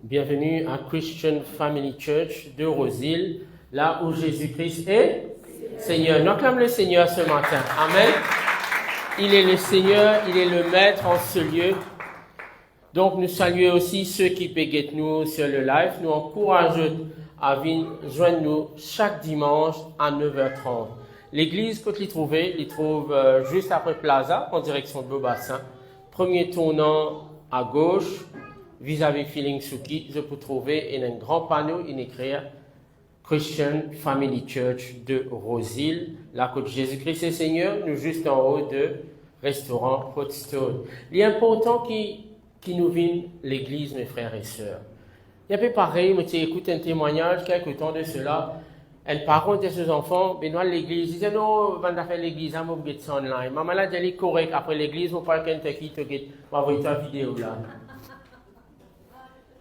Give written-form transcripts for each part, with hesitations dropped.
Bienvenue à Christian Family Church de Roseville, là où Jésus-Christ est Seigneur. Nous acclamons le Seigneur ce matin. Amen. Il est le Seigneur, il est le Maître en ce lieu. Donc nous saluons aussi ceux qui béguettent nous sur le live. Nous encourageons à venir joindre nous chaque dimanche à 9h30. L'église, quand il trouve juste après Plaza, en direction de Beaubassin. Premier tournant à gauche, vis-à-vis Feeling Suki, je peux trouver un grand panneau, il écrit Christian Family Church de Roseville, là que Jésus-Christ est Seigneur, nous juste en haut de restaurant Hot Stone. Il est important qu'il nous vienne l'église, mes frères et sœurs. Il y a peu pareil, mais tu écoutes un témoignage, quelques temps de cela, un parent de ses enfants, Benoît l'église, il disait non, on va faire l'église, on va faire ça online. Maman l'a dit correct, après l'église, on parle Kentucky, on va voir ta vidéo là.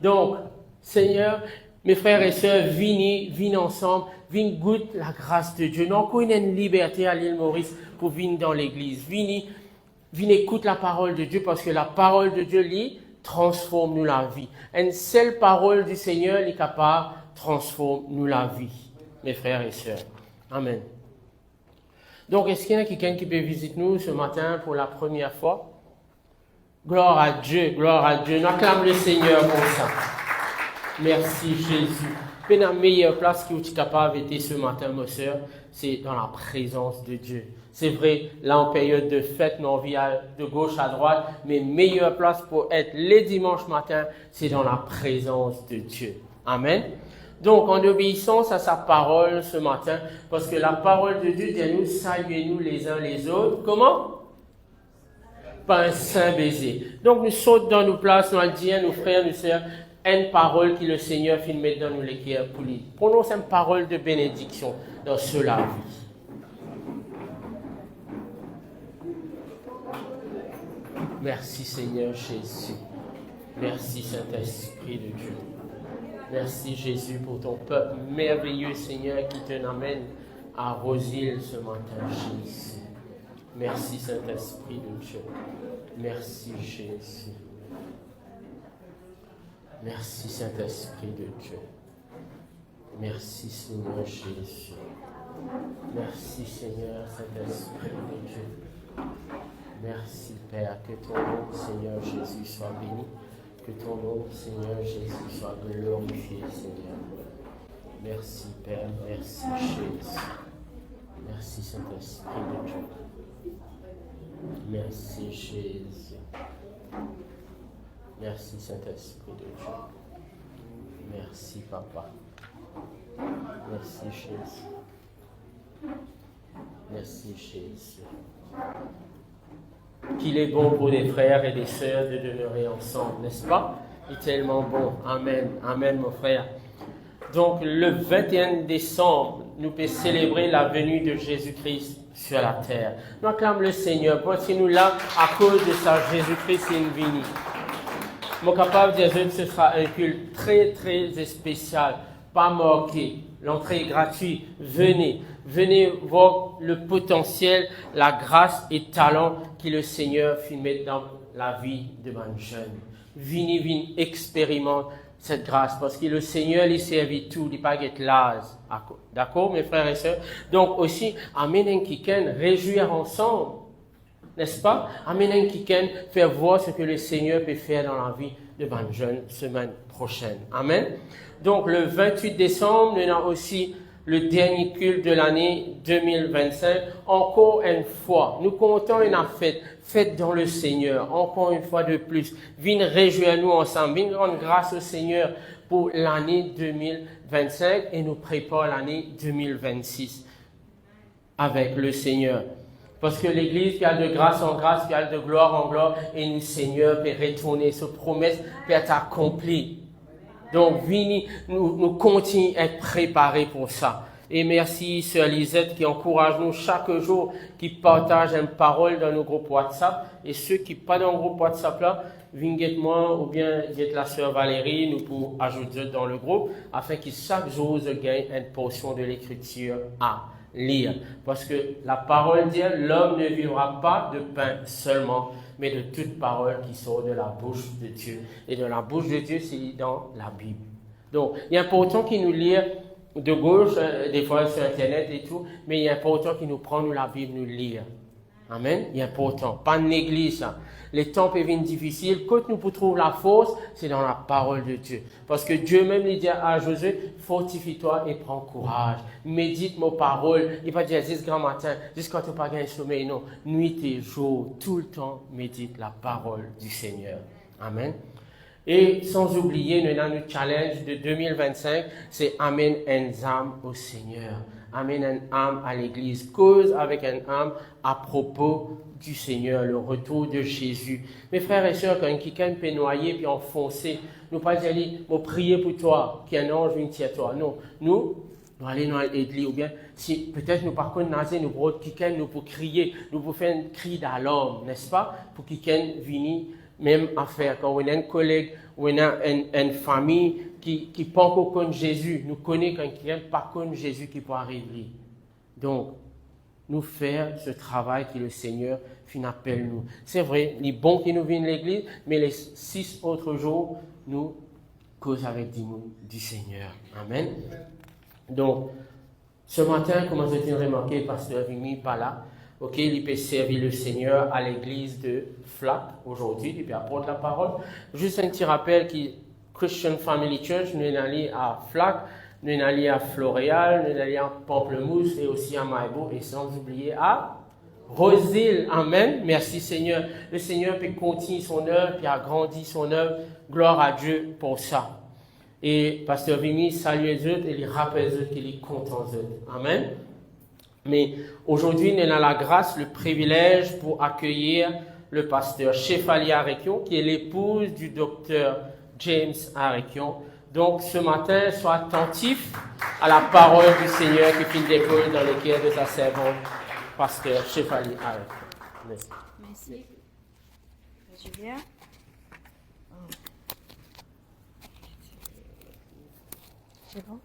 Donc, Seigneur, mes frères et sœurs, venez ensemble, venez goûter la grâce de Dieu. Nous avons une liberté à l'île Maurice pour venir dans l'église. Venez écouter la parole de Dieu parce que la parole de Dieu, lui, transforme nous la vie. Une seule parole du Seigneur est capable de transformer nous la vie, mes frères et sœurs. Amen. Donc, est-ce qu'il y a quelqu'un qui peut visiter nous ce matin pour la première fois? Gloire à Dieu, gloire à Dieu. Nous acclamons le Seigneur pour ça. Merci Jésus. La meilleure place que tu es capable d'être ce matin, ma soeur, c'est dans la présence de Dieu. C'est vrai, là en période de fête, nous on vit de gauche à droite, mais meilleure place pour être les dimanches matin, c'est dans la présence de Dieu. Amen. Donc, en obéissance à sa parole ce matin, parce que la parole de Dieu dit nous, saluez-nous les uns les autres. Comment? Pas un saint baiser. Donc nous sautons dans nos places, nous disons, nos frères, nos sœurs, une parole que le Seigneur fait mettre dans nos l'équerre pour lui. Prononce une parole de bénédiction dans cela vie. Merci Seigneur Jésus. Merci Saint-Esprit de Dieu. Merci Jésus pour ton peuple merveilleux Seigneur qui te amène à Roseville ce matin Jésus. Merci Saint-Esprit de Dieu. Merci Jésus. Merci Saint-Esprit de Dieu. Merci Seigneur Jésus. Merci Seigneur Saint-Esprit de Dieu. Merci Père, que ton nom Seigneur Jésus soit béni. Que ton nom Seigneur Jésus soit glorifié Seigneur. Merci Père, merci Jésus. Merci Saint-Esprit de Dieu. Merci Jésus. Merci Saint-Esprit de Dieu. Merci Papa. Merci Jésus. Merci Jésus. Qu'il est bon pour des frères et des sœurs de demeurer ensemble, n'est-ce pas? Il est tellement bon. Amen. Amen mon frère. Donc le 21 décembre, nous pouvons célébrer la venue de Jésus-Christ sur la terre. Nous acclamons le Seigneur parce que nous là à cause de ça, Jésus-Christ est venu. Je suis capable de dire que ce sera un culte très très spécial, pas marqué. L'entrée est gratuite. Venez voir le potentiel, la grâce et le talent que le Seigneur fait mettre dans la vie de mon jeune. Venez expérimenter cette grâce, parce que le Seigneur lui servit tout, il pas être l'âge. D'accord, mes frères et sœurs? Donc aussi, amène quelqu'un, réjouir ensemble, n'est-ce pas? Amène quelqu'un, faire voir ce que le Seigneur peut faire dans la vie de ma jeune semaine prochaine. Amen. Donc le 28 décembre, nous avons aussi le dernier culte de l'année 2025. Encore une fois, nous comptons une fête dans le Seigneur. Encore une fois de plus. Viens réjouir nous ensemble. Viens rendre grâce au Seigneur pour l'année 2025 et nous prépare l'année 2026 avec le Seigneur. Parce que l'Église qui a de grâce en grâce, qui a de gloire en gloire, et nous, Seigneur, peut retourner. Cette promesse peut être accomplie. Donc, venez, nous continuons à être préparés pour ça. Et merci, Sœur Lisette, qui encourage nous chaque jour, qui partage une parole dans nos groupes WhatsApp. Et ceux qui ne sont pas dans le groupe WhatsApp là, viennent moi ou bien dites la Sœur Valérie, nous pouvons ajouter dans le groupe, afin que chaque jour, je gagne une portion de l'Écriture à lire. Parce que la parole dit, l'homme ne vivra pas de pain seulement, mais de toute parole qui sort de la bouche de Dieu. Et de la bouche de Dieu, c'est dans la Bible. Donc, il est important qu'il nous lise de gauche, des fois sur Internet et tout, mais il est important qu'il nous prenne la Bible, nous lire. Amen. Il est important. Pas néglige ça. Les temps peuvent être difficiles. Quand nous trouvons la force, c'est dans la parole de Dieu. Parce que Dieu même lui dit à Josué, fortifie-toi et prends courage. Médite mes paroles. Il va dire juste grand matin, jusqu'à tu n'as pas gagné sommeil. Non. Nuit et jour, tout le temps, médite la parole du Seigneur. Amen. Et sans oublier, nous avons notre challenge de 2025, c'est Amen une âme au Seigneur. Amène une âme à l'église, cause avec une âme à propos du Seigneur, le retour de Jésus. Mes frères et sœurs, quand quelqu'un peut noyer puis enfoncer, nous pas dire, moi prier pour toi, qu'un ange vienne à toi. Non, nous allons dans l'église, ou bien si peut-être nous par contre nous pour quelqu'un, nous pour crier, nous pour faire un cri d'alarme, n'est-ce pas, pour quelqu'un vienne même à faire. Quand on a un collègue, ou on a une famille qui ne pas encore connaît Jésus, nous connaissons quand quelqu'un pas connaît Jésus qui peut arriver. Donc, nous faire ce travail que le Seigneur appelle nous. C'est vrai, il est bon qu'il nous vienne à l'église, mais les 6 autres jours, nous causons avec du Seigneur. Amen. Donc, ce matin, comme vous avez remarqué, Pasteur Vimy pas là. Ok, il peut servir le Seigneur à l'église de Flac aujourd'hui, il peut apporter la parole. Juste un petit rappel que Christian Family Church, nous sommes allés à Flac, nous sommes allés à Floréal, nous sommes allés à Pamplemousse et aussi à Maïbo, et sans oublier à Roseville. Amen. Merci Seigneur. Le Seigneur peut continuer son œuvre, puis agrandir son œuvre. Gloire à Dieu pour ça. Et Pasteur Vimy salue les autres et les rappelle les autres qu'il est content d'eux. Amen. Mais aujourd'hui, nous avons la grâce, le privilège pour accueillir le pasteur Chefali Arekion, qui est l'épouse du docteur James Arekion. Donc, ce matin, sois attentif à la parole du Seigneur qui dépose dans le cœur de sa servante, pasteur Chefali Arekion. Merci. Julien. C'est bon?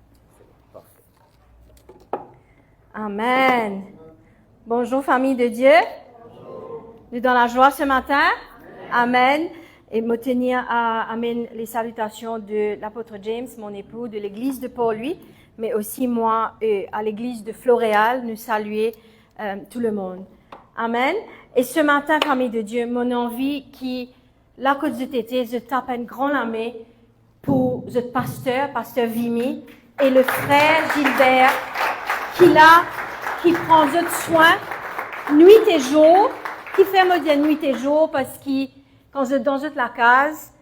Amen. Bonjour famille de Dieu. Nous sommes dans la joie ce matin. Amen. Et me tenir à amener les salutations de l'apôtre James, mon époux, de l'église de Port-Louis, mais aussi moi à l'église de Floréal, nous saluer tout le monde. Amen. Et ce matin, famille de Dieu, mon envie qui, la côte de tété, je tape un grand main pour le pasteur Vimy, et le frère Gilbert, qui prend de soin nuit et jour, qui fait me dire nuit et jour parce que quand je dans la case,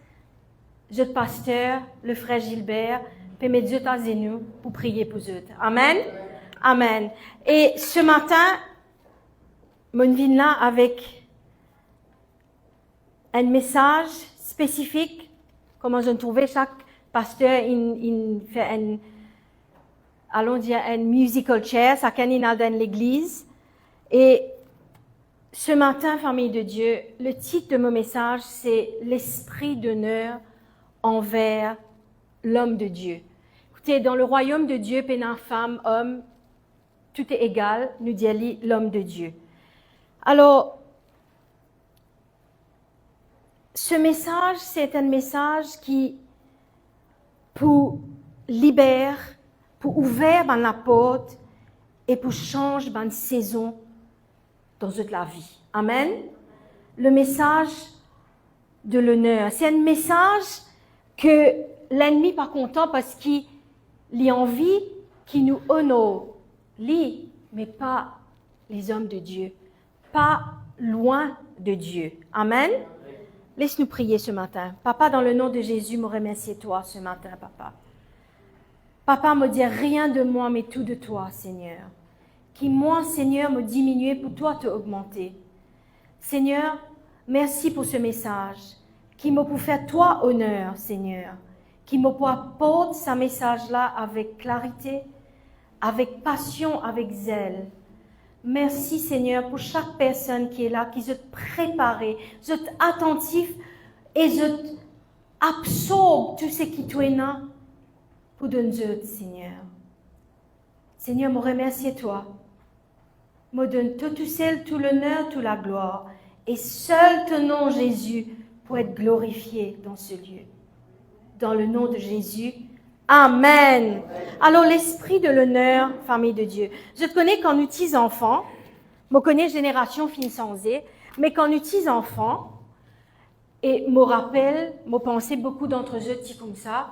je pasteur, le frère Gilbert, peut mettre Dieu à genoux pour prier pour eux. Amen. Amen. Et ce matin, mon viens là avec un message spécifique, comment je trouvais chaque pasteur, il fait allons dire un musical chair, ça qu'on est dans l'église. Et ce matin, famille de Dieu, le titre de mon message, c'est l'esprit d'honneur envers l'homme de Dieu. Écoutez, dans le royaume de Dieu, pénin, femme, homme, tout est égal, nous dit l'homme de Dieu. Alors, ce message, c'est un message qui, pour libérer, pour ouvrir la porte et pour changer la saison dans toute la vie. Amen. Le message de l'honneur. C'est un message que l'ennemi pas content parce qu'il a envie qu'il nous honore, lui, mais pas les hommes de Dieu, pas loin de Dieu. Amen. Laisse-nous prier ce matin. Papa, dans le nom de Jésus, me remercie toi ce matin, papa. Papa, me dit rien de moi, mais tout de toi, Seigneur. Qui moi, Seigneur, me diminuer pour toi te augmenter. Seigneur, merci pour ce message. Qui me pour faire toi honneur, Seigneur. Qui me pour apporter ce message-là avec clarité, avec passion, avec zèle. Merci, Seigneur, pour chaque personne qui est là, qui se préparée, qui est attentif et qui absorbe tout ce qui est là. Pour donner Dieu, Seigneur. Seigneur, me remercie toi. Me donne tout seul, tout l'honneur, toute la gloire. Et seul ton nom, Jésus, pour être glorifié dans ce lieu. Dans le nom de Jésus. Amen. Alors, l'esprit de l'honneur, famille de Dieu. Je te connais quand nous utilise enfants. Je connais génération fin sans mais quand nous utilise enfants, et me rappelle, me pensais beaucoup d'entre eux, comme ça,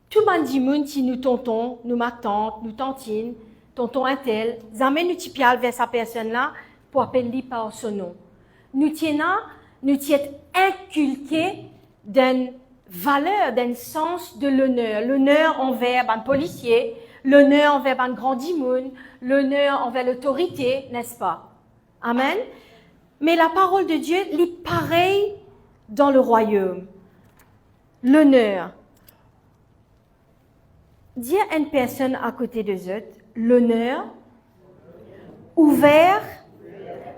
tout le monde dit, si nous tontons, nous ma tante, nous tantine, tonton un tel, jamais nous typial vers sa personne-là pour appeler par son nom. Nous tiens inculqué d'une valeur, d'un sens de l'honneur. L'honneur envers un policier, l'honneur envers un grand dimoun, l'honneur envers l'autorité, n'est-ce pas? Amen. Mais la parole de Dieu est pareille dans le royaume. L'honneur. Dire à une personne à côté de eux, l'honneur, ouvert,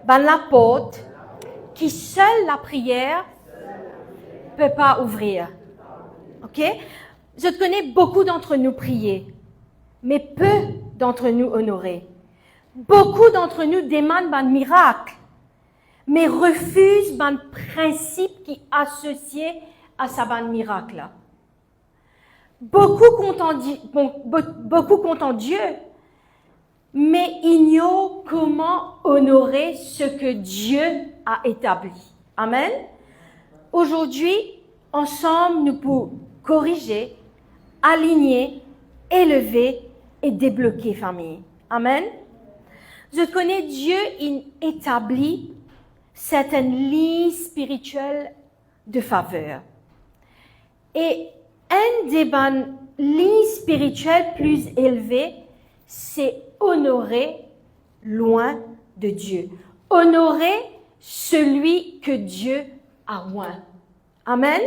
dans la porte, qui seule la prière peut pas ouvrir. Ok? Je te connais beaucoup d'entre nous prier, mais peu d'entre nous honorer. Beaucoup d'entre nous demandent un miracle, mais refusent un principe qui est associé à sa miracle. Beaucoup comptent en Dieu, mais ignorent comment honorer ce que Dieu a établi. Amen. Aujourd'hui, ensemble, nous pouvons corriger, aligner, élever et débloquer famille. Amen. Je connais Dieu, il établit certaines lignes spirituelles de faveur. Et un des lignes spirituelles plus élevées, c'est honorer loin de Dieu. Honorer celui que Dieu a oint. Amen.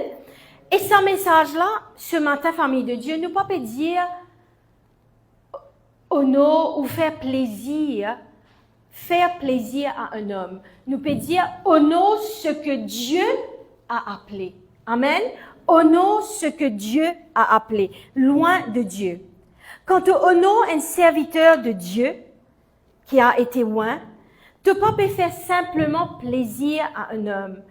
Et ce message-là, ce matin, famille de Dieu, ne peut pas dire honor ou faire plaisir à un homme. Nous peut dire honor ce que Dieu a appelé. Amen. Honor ce que Dieu a appelé, loin de Dieu. Quand on honore un serviteur de Dieu qui a été oint, tu ne peux pas faire simplement plaisir à un homme.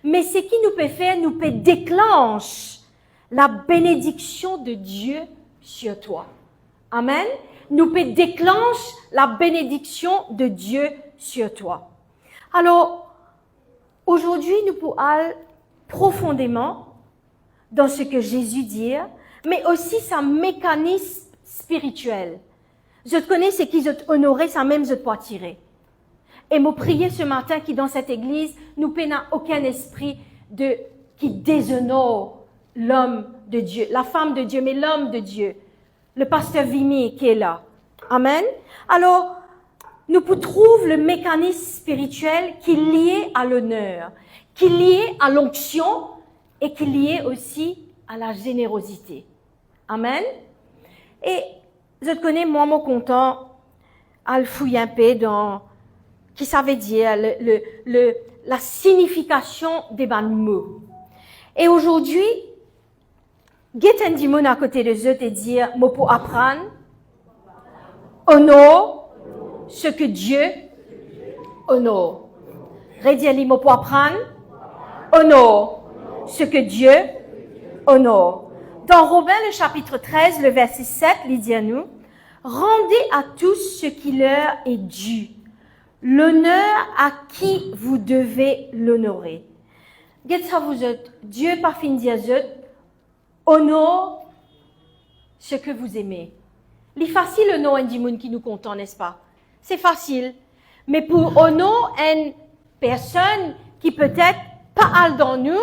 Mais ce qui nous peut faire, nous peut déclencher la bénédiction de Dieu sur toi. Amen. Nous peut déclencher la bénédiction de Dieu sur toi. Alors, aujourd'hui, nous pouvons aller profondément dans ce que Jésus dit, mais aussi sa mécanisme spirituel. Je te connais ce qui est honoré, ça même je te peux tirer. Et me prier ce matin qui dans cette église, nous n'avons aucun esprit qui déshonore l'homme de Dieu, la femme de Dieu, mais l'homme de Dieu. Le pasteur Vimy qui est là. Amen. Alors, nous trouvons le mécanisme spirituel qui est lié à l'honneur, qui est lié à l'onction et qui est lié aussi à la générosité. Amen. Et je te connais, moi, mon content, à le fouiller un peu dans, qui ça veut dire, la signification des mots. Et aujourd'hui, get un dimon à côté de eux et dire, moi pour apprendre, honore ce que Dieu honore. Redis-le, moi pour apprendre, honore ce que Dieu honore. Dans Romains, le chapitre 13, le verset 7, il dit à nous, rendez à tous ce qui leur est dû, l'honneur à qui vous devez l'honorer. Qu'est-ce que vous êtes? Dieu par fin dire, honore ce que vous aimez. C'est facile le nom d'un monde qui nous content, n'est-ce pas? C'est facile. Mais pour honorer une personne qui peut-être pas all dans nous,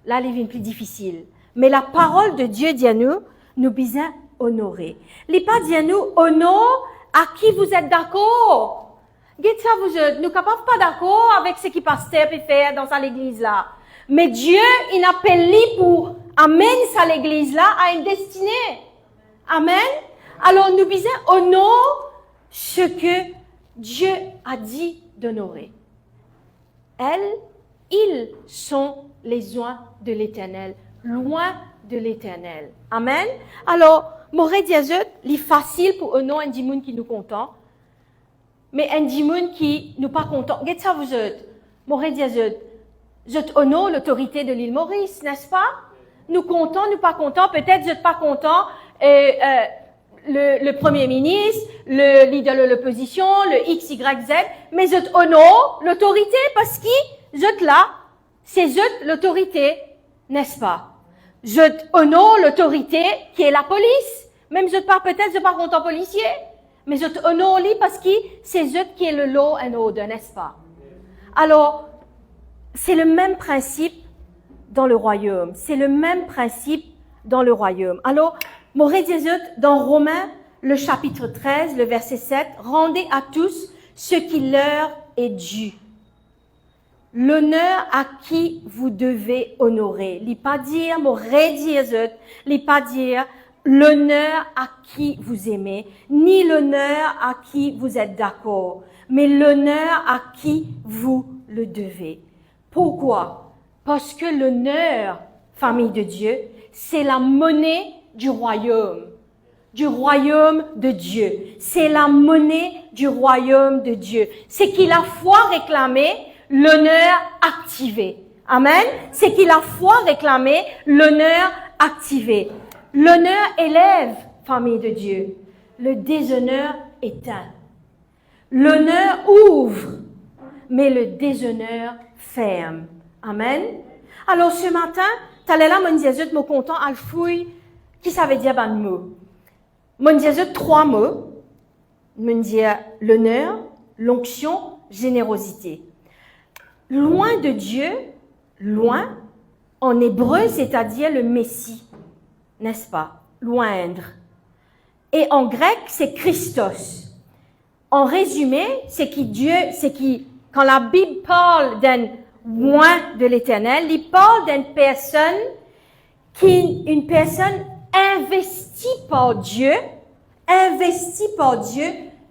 là, il est plus difficile. Mais la parole de Dieu dit à nous besoin honorer. Il n'est pas dit à nous, honore à qui vous êtes d'accord. Qu'est-ce que vous êtes? Nous ne sommes pas d'accord avec ce qui pasteur peut faire dans l'église là. Mais Dieu, il appelle lui pour amener ça l'église là à une destinée. Amen. Alors nous besoin honorer ce que Dieu a dit d'honorer. Ils sont les oints de l'Éternel, loin de l'Éternel. Amen. Alors, m'aurait dit à eux, il est facile pour honorer un dimoun qui nous content, mais un dimoun qui nous pas content. Qu'est-ce que vous êtes? M'aurait dit, je honore l'autorité de l'île Maurice, n'est-ce pas? Nous comptons, nous pas contents, peut-être je pas content, le premier ministre, le leader de l'opposition, le X, Y, Z, mais je honore l'autorité parce que je là, c'est je l'autorité, n'est-ce pas? Je honore l'autorité qui est la police. Même je pas, peut-être je pas content policier, mais je honore lui parce que c'est je qui est le law and order, n'est-ce pas? Alors, c'est le même principe dans le royaume. C'est le même principe dans le royaume. Alors, m'aurait dit dans Romains, le chapitre 13, le verset 7, rendez à tous ce qui leur est dû. L'honneur à qui vous devez honorer. Li pas dire, m'aurait dit li pas dire l'honneur à qui vous aimez, ni l'honneur à qui vous êtes d'accord, mais l'honneur à qui vous le devez. Pourquoi? Parce que l'honneur, famille de Dieu, c'est la monnaie du royaume de Dieu. C'est la monnaie du royaume de Dieu. C'est qu'il a foi réclamé, l'honneur activé. Amen. C'est qu'il a foi réclamé, l'honneur activé. L'honneur élève, famille de Dieu. Le déshonneur éteint. L'honneur ouvre, mais le déshonneur ferme. Amen. Alors ce matin, t'allais là, mon Dieu, me content, al fouille, qui ça veut dire ban mot? Mon Dieu, 3 mots. Mon Dieu, l'honneur, l'onction, générosité. Loin de Dieu, loin, en hébreu, c'est-à-dire le Messie, n'est-ce pas? Loindre. Et en grec, c'est Christos. En résumé, c'est quand la Bible parle d'un loin de l'Éternel, il parle d'une personne investie par Dieu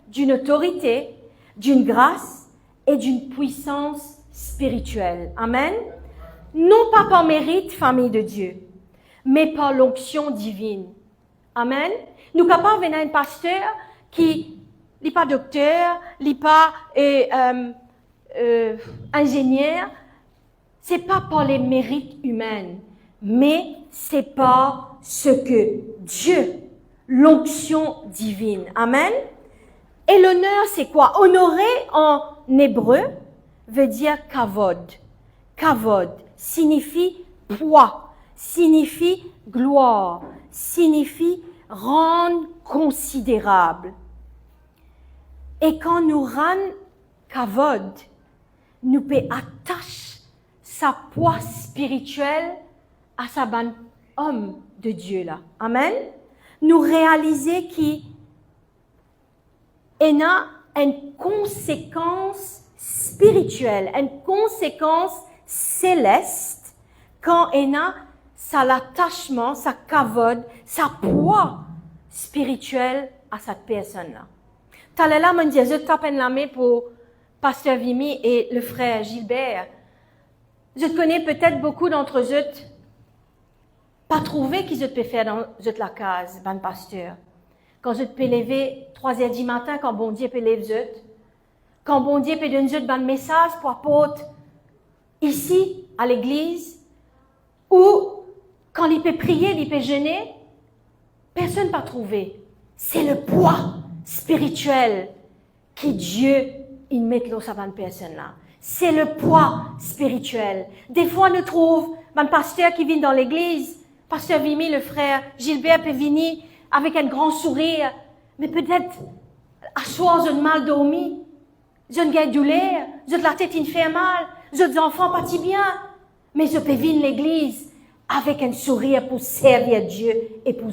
d'une autorité, d'une grâce et d'une puissance spirituelle. Amen. Non pas par mérite, famille de Dieu, mais par l'onction divine. Amen. Nous capables de venir un pasteur qui n'est pas docteur, n'est pas ingénieur. C'est pas par les mérites humains, mais c'est par ce que Dieu, l'onction divine. Amen. Et l'honneur, c'est quoi? Honorer en hébreu veut dire kavod. Kavod signifie poids, signifie gloire, signifie rendre considérable. Et quand nous rendons kavod, nous peut attacher sa poids spirituel à sa bonne homme de Dieu là. Amen. Nous réaliser qu'il y a une conséquence spirituelle, une conséquence céleste quand il y a sa l'attachement, sa kavod, sa poids spirituel à cette personne-là. T'allais là, mon Dieu, je tape la main pour Pasteur Vimy et le frère Gilbert. Je connais peut-être beaucoup d'entre eux, pas trouvé qu'ils peut faire dans la case, ban pasteur. Quand je peux lever 3h du matin, quand bon Dieu peut lever quand bon Dieu peut donner un message pour apporter ici, à l'église, ou quand il peut prier, il peut jeûner, personne n'a trouvé. C'est le poids spirituel que Dieu il met dans sa bonne personne là. C'est le poids spirituel. Des fois, nous trouvons un pasteur qui vient dans l'église, pasteur Vimy, le frère Gilbert peut venir avec un grand sourire, mais peut-être à soir, je mal dormi, je ne gagne douleur, je la tête il fait mal, je des enfants pas si bien, mais je peux venir l'église avec un sourire pour servir Dieu et pour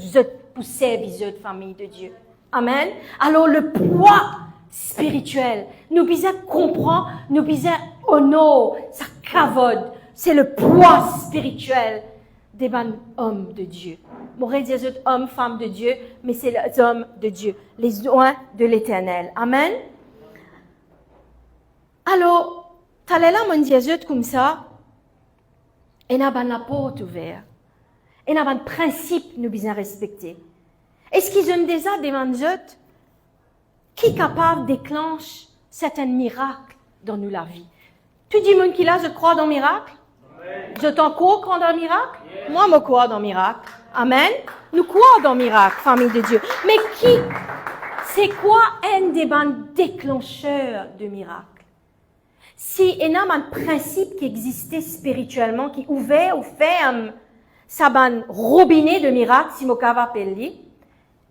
servir cette famille de Dieu. Amen. Alors le poids spirituel, nous besoin comprendre, nous besoin honorer, ça cavode, c'est le poids spirituel des bons hommes de Dieu. M'aurait dit les hommes, femmes de Dieu, mais c'est les hommes de Dieu, les oins de l'Éternel. Amen. Alors, t'allais là, mon Dieu, comme ça, et n'a pas la porte ouverte. Et n'a pas de principe, nous besoin respecter. Est-ce qu'ils ont déjà demandé qui est capable de déclencher certains miracles dans nous la vie? Tu dis, mon qui là, je crois dans le miracle? Je t'encourage croire dans le miracle? Moi, je crois dans le miracle. Amen. Nous croyons dans le miracle, famille de Dieu. Mais c'est quoi un des déclencheurs de miracle? Si il y a un principe qui existait spirituellement, qui ouvert ou ferme, ça un robinet de miracle, si je peux appeler,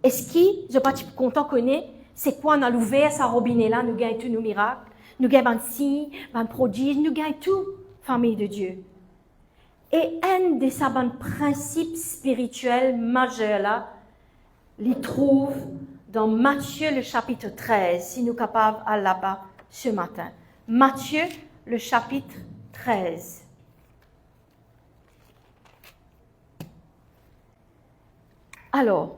est-ce que, je ne suis pas content connaître, c'est quoi on a ouvert ce robinet-là, nous gagnons tous nos miracles, nous gagnons un signe, un prodige, nous gagnons tout, famille de Dieu. Et un de ces principes spirituels majeurs là, les trouve dans Matthieu le chapitre 13, si nous sommes capables à là-bas ce matin. Matthieu le chapitre 13. Alors,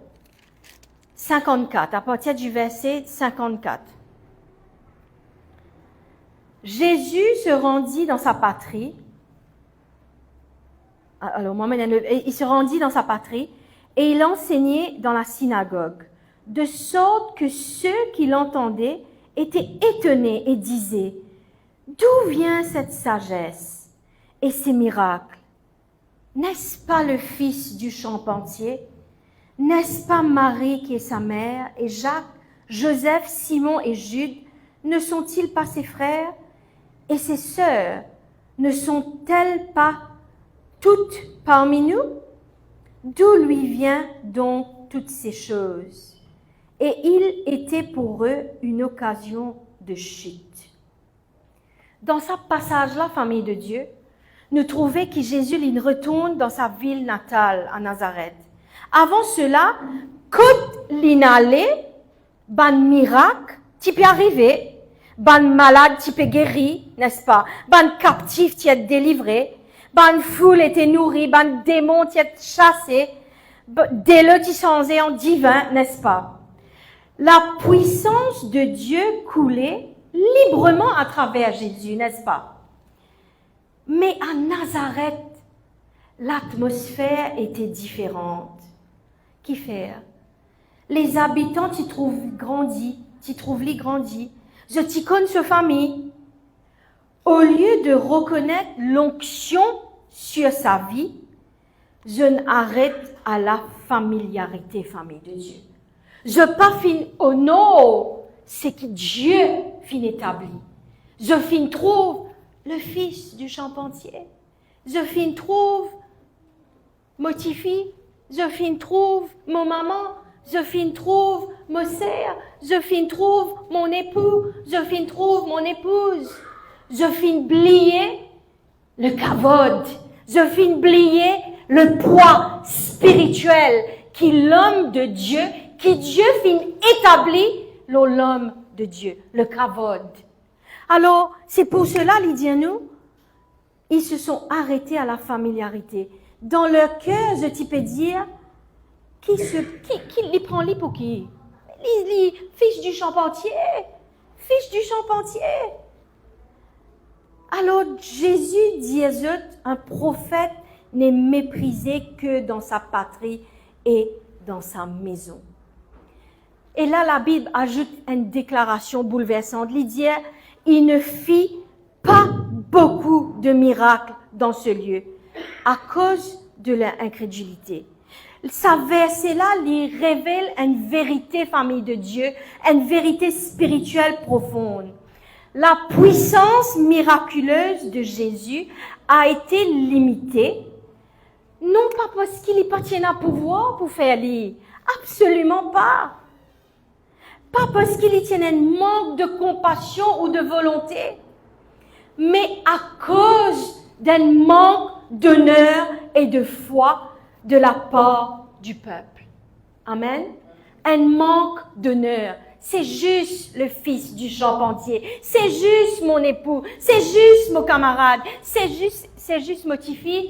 54, à partir du verset 54. Jésus se rendit dans sa patrie. Alors, il se rendit dans sa patrie et il enseignait dans la synagogue, de sorte que ceux qui l'entendaient étaient étonnés et disaient, « D'où vient cette sagesse et ces miracles? N'est-ce pas le fils du charpentier? N'est-ce pas Marie qui est sa mère, et Jacques, Joseph, Simon et Jude? Ne sont-ils pas ses frères? Et ses sœurs, ne sont-elles pas toutes parmi nous? D'où lui vient donc toutes ces choses? » Et il était pour eux une occasion de chute. Dans ce passage-là, famille de Dieu, nous trouvons que Jésus il retourne dans sa ville natale, à Nazareth. Avant cela, quand il allait, ban miracle, tu peux arriver, ban malade, tu peux guérir, n'est-ce pas? Ban captif, tu es délivré, ban foule était nourrie, ban démon, tu es chassé, dès le tu changé en divin, n'est-ce pas? La puissance de Dieu coulait librement à travers Jésus, n'est-ce pas? Mais à Nazareth, l'atmosphère était différente. Qu'y faire? Les habitants t'y trouvent grandi, je t'y connais sa famille. Au lieu de reconnaître l'onction sur sa vie, je n'arrête à la familiarité, famille de Dieu. Je pas fin au nom, c'est que Dieu fin établi. Je fin trouve le fils du charpentier. Je fin trouve motifi. Je fin trouve mon maman. Je fin trouve mon sœur. Je fin trouve mon époux. Je fin trouve mon épouse. Je fin blier le kavod. Je fin blier le poids spirituel qui l'homme de Dieu, qui Dieu fin établi l'homme de Dieu, le kavod. Alors, c'est pour cela, il dit à nous, ils se sont arrêtés à la familiarité. Dans leur cœur, je peux dire, qui les prend les pour qui? Les fils du charpentier. Fils du charpentier. Alors, Jésus dit à eux, un prophète n'est méprisé que dans sa patrie et dans sa maison. Et là, la Bible ajoute une déclaration bouleversante. Il dit, il ne fit pas beaucoup de miracles dans ce lieu à cause de leur incrédulité. Ce verset-là, il révèle une vérité, famille de Dieu, une vérité spirituelle profonde. La puissance miraculeuse de Jésus a été limitée, non pas parce qu'il n'y a pas de pouvoir pour faire lire, absolument pas. Pas parce qu'il y tient un manque de compassion ou de volonté, mais à cause d'un manque d'honneur et de foi de la part du peuple. Amen. Un manque d'honneur. C'est juste le fils du charpentier. C'est juste mon époux. C'est juste mon camarade. C'est juste mon petit-fils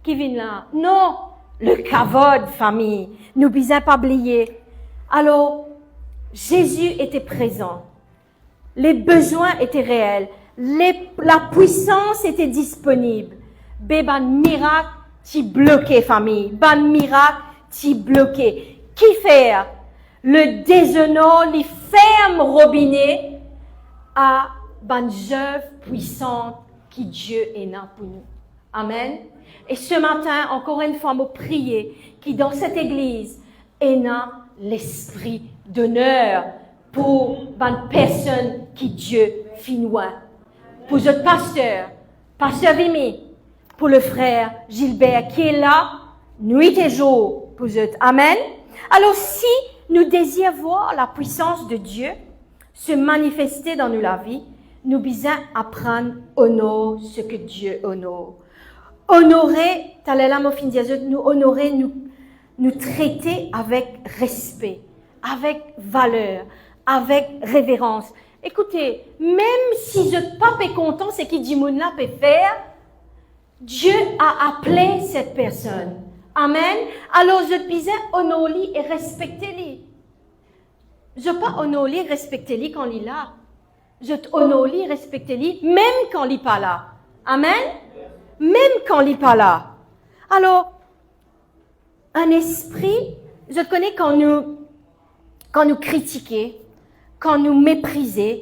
qui vient là. Non. Le kavod, famille. N'oubliez pas oublier. Alors, Jésus était présent. Les besoins étaient réels. La puissance était disponible. Ban miracle, t'y bloqué, famille. Ban miracle, t'y bloqué. Qui faire? Le déshonneur, les fermes robinets à bonnes œuvres puissantes que Dieu est là pour nous. Amen. Et ce matin, encore une fois, me prier qui dans cette église est là l'esprit d'honneur pour bonnes personnes qui Dieu finit. Pour notre pasteur Vimy, pour le frère Gilbert qui est là, nuit et jour pour eux. Amen. Alors si nous désirons voir la puissance de Dieu se manifester dans la vie, nous devons apprendre à honorer ce que Dieu honore. Honorer, nous honorer, nous traiter avec respect, avec valeur, avec révérence. Écoutez, même si je pas content ce que Dimouna peut faire, Dieu a appelé cette personne. Amen. Alors je disais honorer et respecter-les. Je pas honorer et respecter-les quand il est là. Je honorer et respecter-les même quand il n'est pas là. Amen. Même quand il n'est pas là. Alors, un esprit, je connais quand nous critiquons, quand nous méprisons,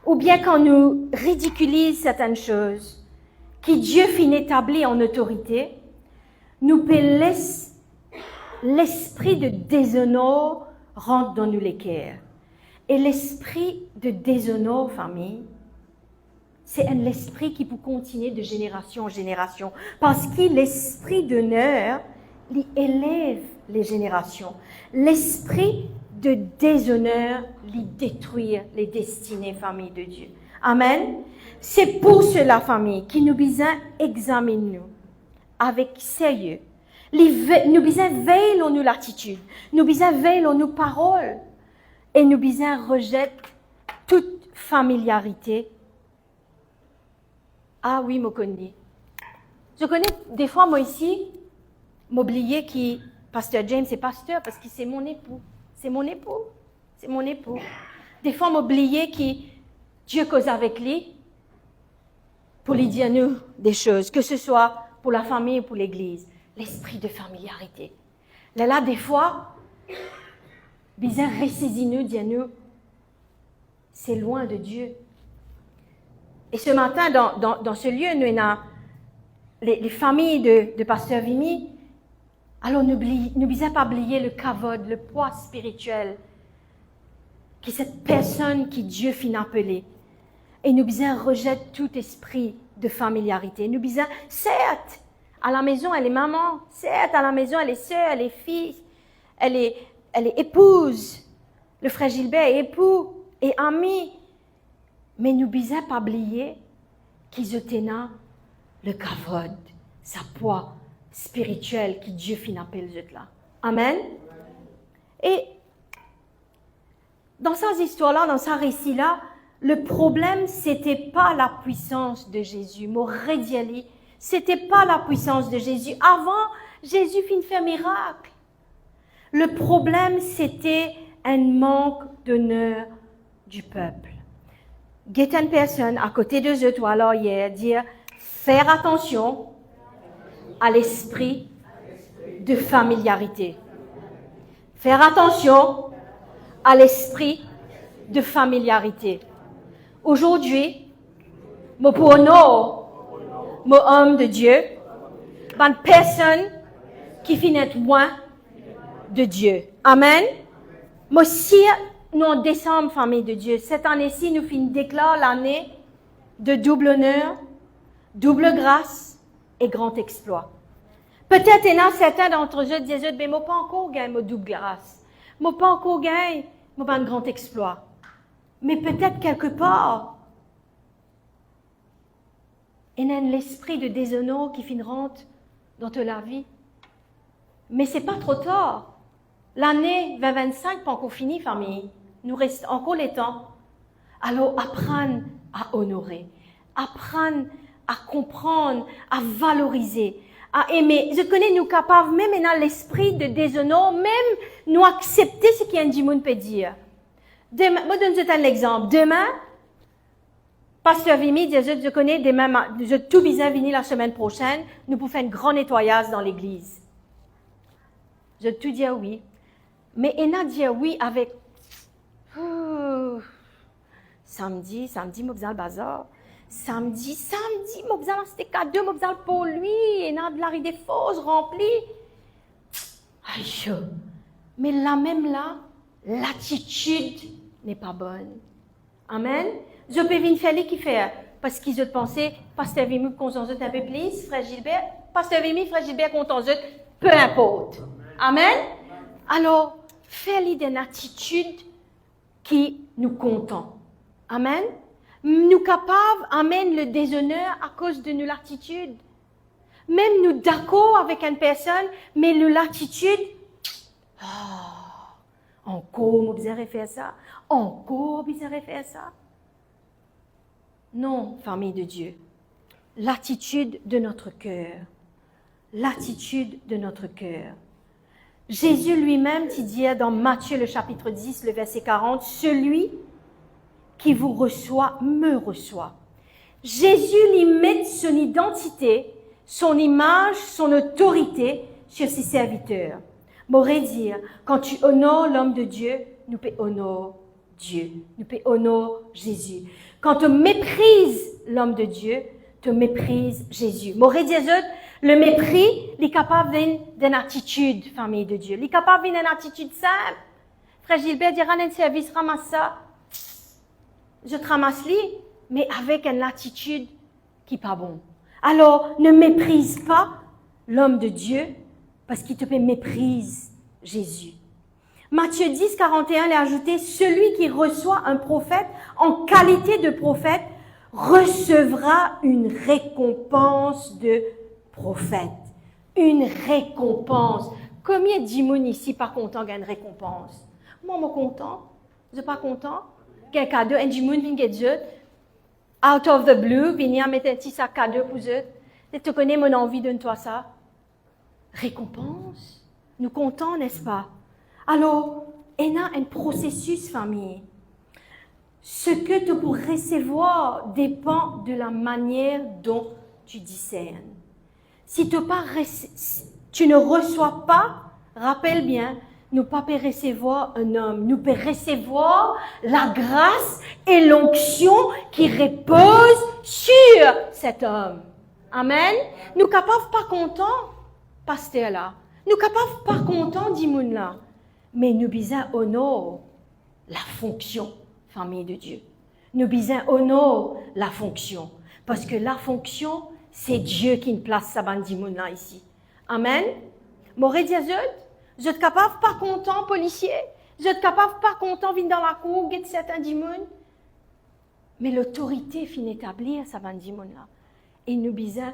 ou bien quand nous ridiculisons certaines choses, que Dieu finit établi en autorité, nous peut laisser l'esprit de déshonneur rentre dans nous les cœurs. Et l'esprit de déshonneur, famille, c'est un esprit qui peut continuer de génération en génération. Parce que l'esprit d'honneur, il élève les générations. L'esprit de déshonneur, il détruit les destinées, famille de Dieu. Amen. C'est pour cela, famille, que nous devons examiner nous avec sérieux. Nous devons veiller sur nos attitudes. Nous devons veiller sur nos paroles. Et nous devons rejeter toute familiarité. Ah oui, je connais. Je connais des fois, moi ici, m'oublier que Pasteur James est pasteur parce que c'est mon époux. C'est mon époux. C'est mon époux. Des fois, m'oublier que Dieu cause avec lui pour lui dire nous des choses, que ce soit pour la famille ou pour l'Église. L'esprit de familiarité. Là, des fois, bizarre ressaisir nous, dire nous, c'est loin de Dieu. Et ce matin, dans ce lieu, nous avons les familles de Pasteur Vimy. Alors, nous ne pas oublier le kavod, le poids spirituel, qui est cette personne qui Dieu finit appelée. Et nous devons rejeter tout esprit de familiarité. Nous devons, certes, à la maison, elle est maman. Certes, à la maison, elle est sœur, elle est fille, elle est épouse. Le frère Gilbert est époux et ami. Mais nous ne devons pas oublier qu'ils ont le kavod, sa poids spirituel que Dieu finit appelle là. Amen. Et dans ces histoires-là, dans ce récit-là, le problème, c'était pas la puissance de Jésus. Morediali, c'était pas la puissance de Jésus. Avant, Jésus finit faire miracle. Le problème, c'était un manque d'honneur du peuple. Une personne à côté de eux, toi, alors hier, dire, faire attention à l'esprit de familiarité. Faire attention à l'esprit de familiarité. Aujourd'hui, mon honor, mon homme de Dieu, une personne qui finit loin de Dieu. Amen. Moi, si nous en décembre, famille de Dieu, cette année-ci, nous déclarons l'année de double honneur, double grâce et grand exploit. Peut-être il y en a certains d'entre eux qui disent, mais moi pas encore gagné ma double grâce. Moi pas encore gagné mon grand exploit. Mais peut-être quelque part, il y a l'esprit de déshonneur qui rentre dans ta vie. Mais c'est pas trop tard. L'année 2025 pas encore finie, famille. Nous reste encore les temps. Alors apprendre à honorer, apprendre à comprendre, à valoriser, à aimer. Je connais nous capables, même dans l'esprit de déshonneur, même nous accepter ce qu'un dimoun peut dire. Demain, moi donne un exemple. Demain, Pasteur Vimy dit, je connais demain, je tout bizarre venir la semaine prochaine, nous pouvons faire un grand nettoyage dans l'église. Je tout dis oui. Mais il a dit oui avec, Samedi, m'a besoin le bazar. Samedi, m'a besoin c'était cadeau, m'a besoin pour lui, et n'a de la des fausses remplie. Aïe, mais là même là, l'attitude n'est pas bonne. Amen. Je peux venir faire qui fait, parce qu'ils ont pensé, Pasteur Vimy, qu'on s'en un peu plus, Frère Gilbert, Pasteur Vimy, Frère Gilbert, qu'on s'en peu importe. Amen. Alors, fais-lui d'une attitude qui nous content. Amen. Nous capables, amen, le déshonneur à cause de notre attitude. Même nous d'accord avec une personne, mais l'attitude, encore, vous avez fait ça. Encore, vous avez fait ça. Non, famille de Dieu. L'attitude de notre cœur. L'attitude de notre cœur. Jésus lui-même, il dit dans Matthieu le chapitre 10, le verset 40, « Celui qui vous reçoit, me reçoit. » Jésus lui met son identité, son image, son autorité sur ses serviteurs. M'aurait dire, quand tu honores l'homme de Dieu, nous peut honorer Dieu, nous peut honorer Jésus. Quand tu méprises l'homme de Dieu, tu méprises Jésus. M'aurait dire, le mépris, il est capable d'une attitude, famille de Dieu. Il est capable d'une attitude simple. Frère Gilbert dira dans un service, ramasse ça. Je te ramasse lui, mais avec une attitude qui n'est pas bon. Alors, ne méprise pas l'homme de Dieu, parce qu'il te fait méprise Jésus. Matthieu 10, 41, il a ajouté, celui qui reçoit un prophète en qualité de prophète recevra une récompense de prophète. Une récompense. Combien d'immunes ici pas content gagne une récompense? Moi, je suis content. Je suis pas content. Quel cadeau, un immun vient get out of the blue, venir mettre un petit sac cadeau pour eux. Tu connais mon envie de toi ça? Récompense. Nous comptons, n'est-ce pas? Alors, il y a un processus, famille. Ce que tu peux recevoir dépend de la manière dont tu discernes. Si tu ne reçois pas, rappelle bien, nous ne pouvons pas recevoir un homme. Nous pouvons recevoir la grâce et l'onction qui repose sur cet homme. Amen. Nous ne sommes pas contents, pasteur là. Nous ne sommes pas contents, d'Imoun là. Mais nous bisons honorer la fonction, famille de Dieu. Nous bisons honorer la fonction. Parce que la fonction, c'est Dieu qui nous place sa bande d'Imoun là ici. Amen. M'aurait dit je suis capable pas content, policier. Je suis capable pas content, venir dans la cour, get certains d'Imoun. Mais l'autorité finit établir sa bande d'Imoun là. Et nous bisons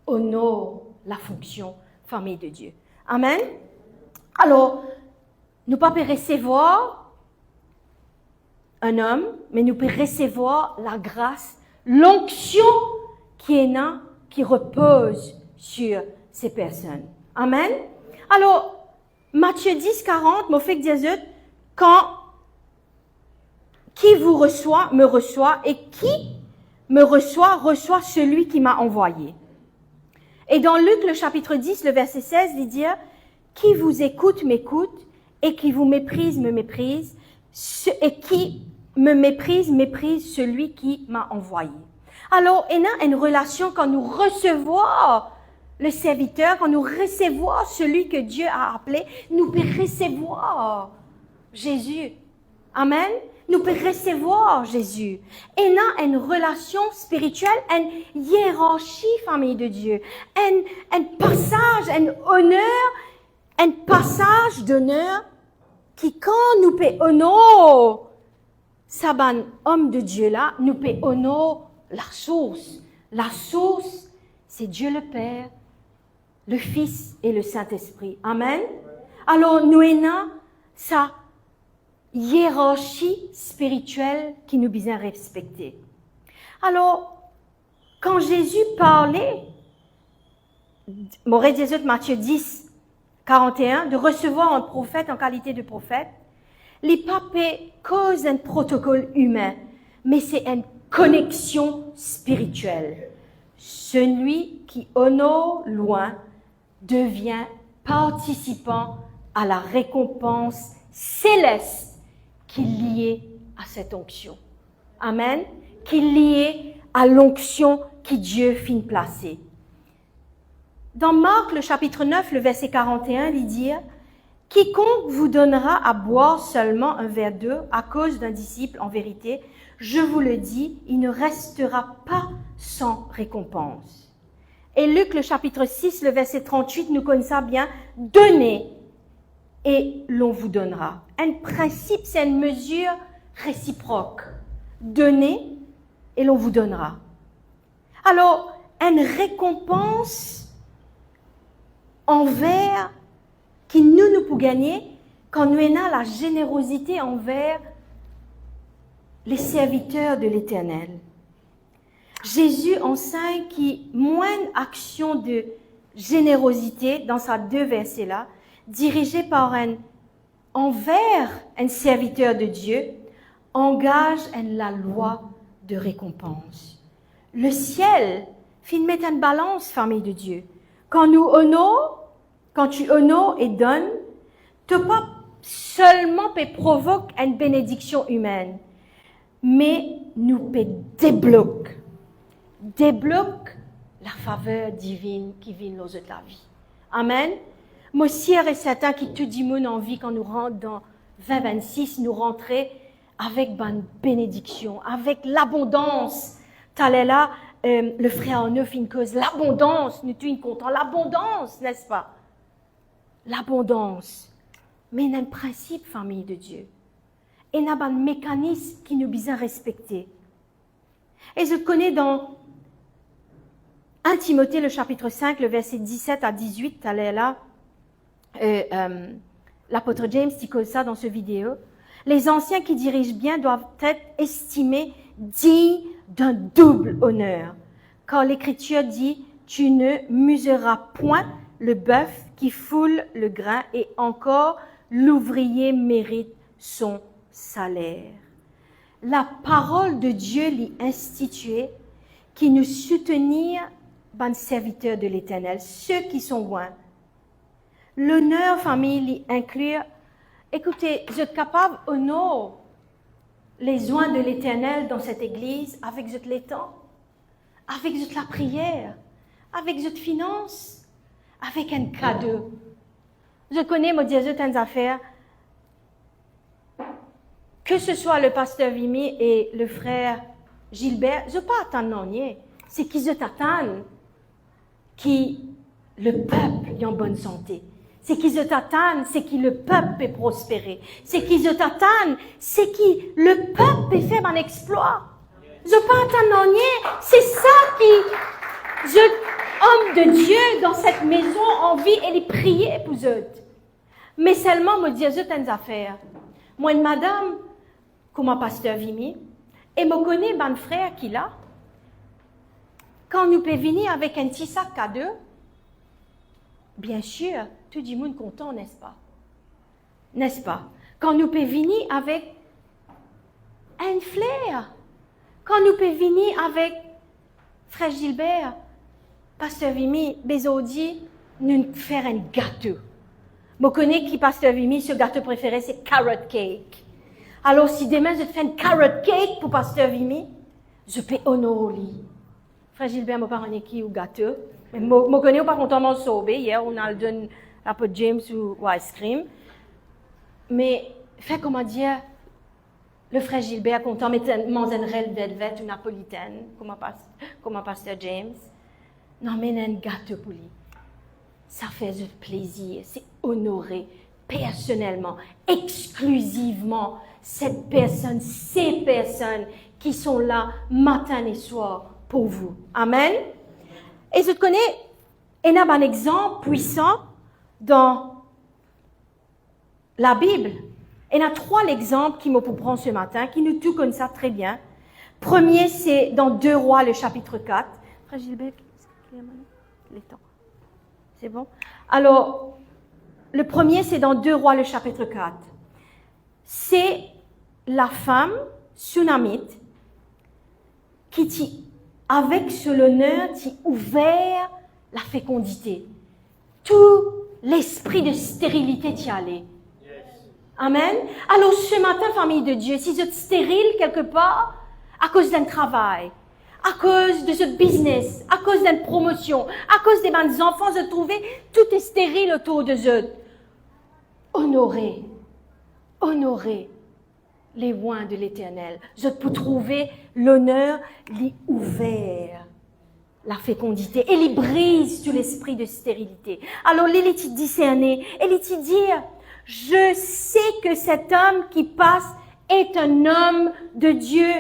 honorer la fonction, famille de Dieu. Amen. Alors, nous ne pouvons pas recevoir un homme, mais nous pouvons recevoir la grâce, l'onction qui est là, qui repose sur ces personnes. Amen. Alors, Matthieu 10, 40, m'a fait dire quand qui vous reçoit, me reçoit, et qui me reçoit, reçoit celui qui m'a envoyé. Et dans Luc, le chapitre 10, le verset 16, il dit, qui vous écoute, m'écoute, et qui vous méprise, me méprise, et qui me méprise, méprise celui qui m'a envoyé. Alors, il y a une relation quand nous recevons le serviteur, quand nous recevons celui que Dieu a appelé, nous pouvons recevoir Jésus. Amen. Nous pouvons recevoir Jésus. Et là, une relation spirituelle, une hiérarchie, famille de Dieu, un passage, un honneur, un passage d'honneur qui, quand nous pouvons honorer Saban, homme de Dieu là, nous pouvons honorer la source. La source, c'est Dieu le Père, le Fils et le Saint-Esprit. Amen. Alors, nous avons ça hiérarchie spirituelle qui nous besoin respecter. Alors, quand Jésus parlait, m'aurait dit Matthieu 10, 41, de recevoir un prophète en qualité de prophète, les papes causent un protocole humain, mais c'est une connexion spirituelle. Celui qui honore loin devient participant à la récompense céleste qui est liée à cette onction. Amen. Qui est lié à l'onction que Dieu finit placer. Dans Marc, le chapitre 9, le verset 41, il dit « Quiconque vous donnera à boire seulement un verre d'eau à cause d'un disciple, en vérité, je vous le dis, il ne restera pas sans récompense. » Et Luc, le chapitre 6, le verset 38, nous connaissons bien « Donnez et l'on vous donnera. » Un principe, c'est une mesure réciproque. Donnez et l'on vous donnera. Alors, une récompense envers qui nous pouvons gagner quand nous avons la générosité envers les serviteurs de l'Éternel. Jésus enseigne qui moindre action de générosité dans ces deux versets-là, dirigée par envers un serviteur de Dieu, engage la loi de récompense. Le ciel finit mettre une balance, famille de Dieu. Quand tu honores et donnes, tu pas seulement provoque une bénédiction humaine, mais nous débloque la faveur divine qui vient dans la vie. Amen. Moi, si et certain qui tout dit mon envie quand nous rentrons dans 2026, nous rentrer avec une bénédiction, avec l'abondance. T'allais là, le frère en neuf, une cause, l'abondance, nous sommes contents, l'abondance, n'est-ce pas? L'abondance. Mais il y a un principe, famille de Dieu. Et il y a un mécanisme qui nous besoin respecter. Et je connais dans 1 Timothée, le chapitre 5, le verset 17 à 18, t'allais là, l'apôtre James dit comme ça dans ce vidéo. Les anciens qui dirigent bien doivent être estimés dignes d'un double honneur. Car l'Écriture dit, tu ne museras point le bœuf qui foule le grain et encore l'ouvrier mérite son salaire. La parole de Dieu l'y instituée qui nous soutenir ban serviteurs de l'Éternel, ceux qui sont loin. L'honneur, famille, l'y inclure. Écoutez, vous êtes capable d'honorer les soins de l'Éternel dans cette église avec les temps, avec la prière, avec les finances, avec un cadeau. Je connais, moi, dire une affaire. Que ce soit le pasteur Vimy et le frère Gilbert, je ne pas attendre non, c'est qu'ils attendent que le peuple est en bonne santé. C'est qu'ils attendent, c'est que le peuple peut prospérer. C'est qu'ils attendent, c'est que le peuple peut faire un exploit. Je ne pas attendre non, c'est ça qui, homme de Dieu dans cette maison, envie et les prier pour eux. Mais seulement, me dire, une affaire. Moi, une madame, comme un pasteur Vimy, et me connaît un frère qui l'a. Quand nous peut venir avec un petit sac à deux, bien sûr, tout le monde content, n'est-ce pas? N'est-ce pas? Quand nous peut venir avec un flair, quand nous peut venir avec frère Gilbert, pasteur Vimy, Bézodi, nous faire un gâteau. Je connais qui pasteur Vimy, ce gâteau préféré, c'est carrot cake. Alors, si demain je fais un carrot cake pour pasteur Vimy, je peux honorer. Frère Gilbert, je ne sais pas qui ou gâteau. Mais je connais pas content de sauver. Hier, on a donné un peu de James ou ice cream. Mais, fait comment dire, le frère Gilbert content de manger un red velvet ou napolitaine, comme pasteur James. Non, mais un gâteau pour lui. Ça fait du plaisir, c'est honorer personnellement, exclusivement cette personne, ces personnes qui sont là matin et soir pour vous. Amen. Et je connais, il y a un exemple puissant dans la Bible. Il y a 3 exemples qui me prendre ce matin, qui nous tout connaissent ça très bien. Premier, c'est dans 2 Rois, le chapitre 4. Frère Gilbert, les temps. C'est bon? Alors, le premier, c'est dans 2 Rois, le chapitre 4. C'est la femme sunamite qui, avec ce l'honneur, qui ouvert la fécondité. Tout l'esprit de stérilité t'y allait. Amen. Alors, ce matin, famille de Dieu, si vous êtes stérile quelque part, à cause d'un travail, à cause de ce business, à cause d'une promotion, à cause des bonnes enfants se trouver, tout est stérile autour de eux. Honorez les loin de l'Éternel. Je peux trouver l'honneur, les ouvert, la fécondité, et les brise tout l'esprit de stérilité. Alors, il dit discerner, il dit dire, je sais que cet homme qui passe est un homme de Dieu.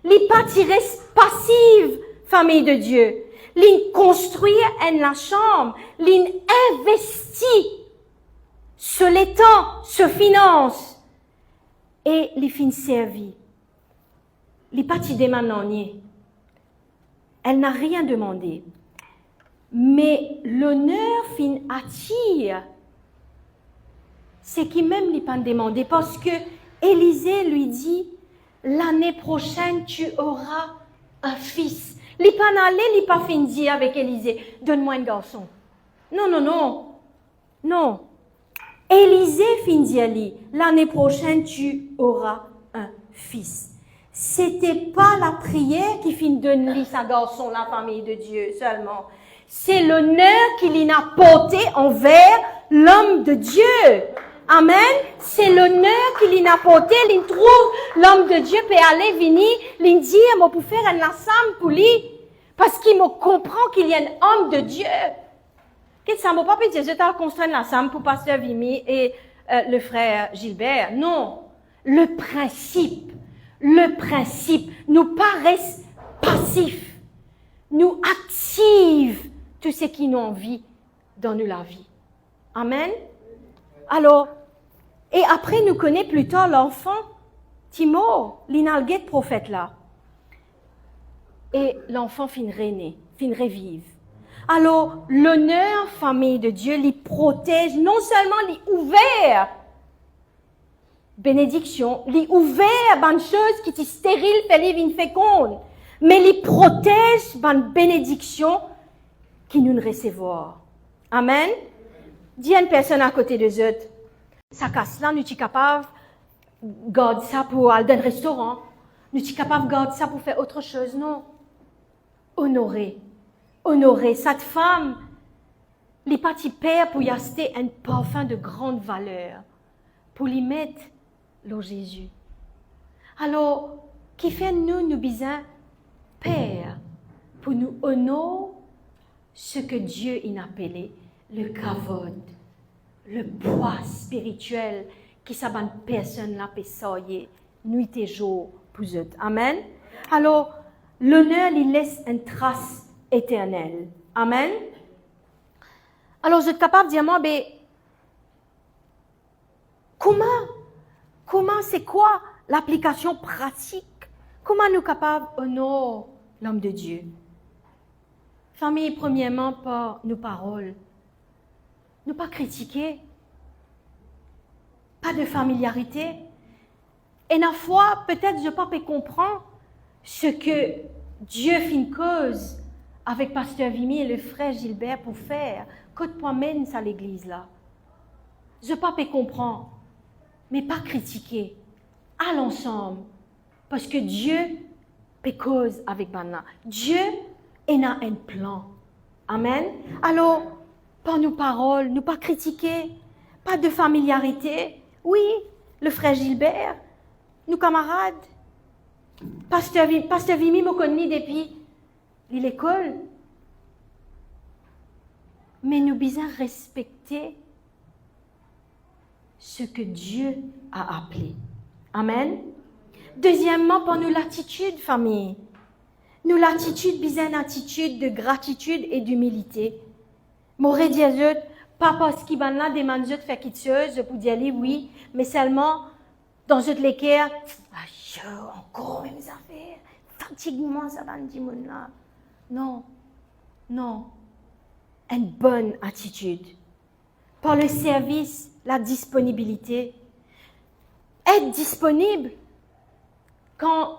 Il pas tiré passive, famille de Dieu. Il construit la chambre, il investit sur les temps, sur finance, et les fins servis. Les parties des manoniers. Elle n'a rien demandé. Mais l'honneur fin attire. C'est qui même lui pas demandé parce que Élisée lui dit, l'année prochaine tu auras un fils. Lui pas allé, lui pas fin dire avec Élisée, donne-moi un garçon. Non. Élisée fin dire lui, l'année prochaine tu auras un fils. C'était pas la prière qui fin donne lui sa garçon, la famille de Dieu seulement. C'est l'honneur qu'il a porté envers l'homme de Dieu. Amen. C'est l'honneur qu'il a porté. Il trouve l'homme de Dieu peut aller venir, il dit, moi pour faire un ensemble pour lui, parce qu'il me comprend qu'il y a un homme de Dieu. Qu'est-ce que ça m'a pas dit, je t'ai construit l'ensemble pour pasteur Vimy et le frère Gilbert. Non. Le principe, nous paraissent passifs, nous active tout ce qui nous envie dans nous la vie. Amen. Alors, et après nous connaît plus tard l'enfant, Timo, l'inalguet prophète là. Et l'enfant fin renaître, fin revive. Alors, l'honneur, famille de Dieu, les protège, non seulement les ouvert, bénédiction, les ouvert, bonne chose qui t'est stérile, fait une féconde, mais les protège, bonne bénédiction qui nous recevoir. Amen. Dis à une personne à côté de eux, ça casse là, nous sommes capables de garder ça pour aller dans un restaurant, nous sommes capables de garder ça pour faire autre chose, non. Honorer cette femme, les petits pères pour y acheter un parfum de grande valeur, pour lui mettre l'eau Jésus. Alors, qui fait nous besoin, Père, pour nous honorer ce que Dieu a appelé le kavod, le poids spirituel qui s'abonne personne là peut soyer nuit et jour pour eux. Amen. Alors, l'honneur, il laisse une trace éternelle. Amen. Alors, je suis capable de dire, moi, comment c'est quoi l'application pratique? Comment nous sommes capables d'honorer l'homme de Dieu? Famille, premièrement, par nos paroles. Ne pas critiquer. Pas de familiarité. Et la fois, peut-être je ne peux pas comprendre ce que Dieu fait une cause avec Pasteur Vimy et le frère Gilbert pour faire. Côte point mène ça à l'église là. Je ne peux pas comprendre. Mais pas critiquer. À l'ensemble. Parce que Dieu peut cause avec Bana. Dieu a un plan. Amen. Alors, par nos paroles, nous pas critiquer, pas de familiarité. Oui, le frère Gilbert, nos camarades. Pasteur Vimy me connaît depuis l'école. Mais nous devons respecter ce que Dieu a appelé. Amen. Deuxièmement, pour nous l'attitude, famille. Nous l'attitude, besoin une attitude de gratitude et d'humilité. M'aurait dit à eux, pas parce qu'ils vont là demander de faire quelque chose, je peux dire oui, mais seulement dans eux l'équerre, encore mes affaires, fatigue-moi ça dans le monde là. Non. Une bonne attitude. Par le service, la disponibilité. Être disponible quand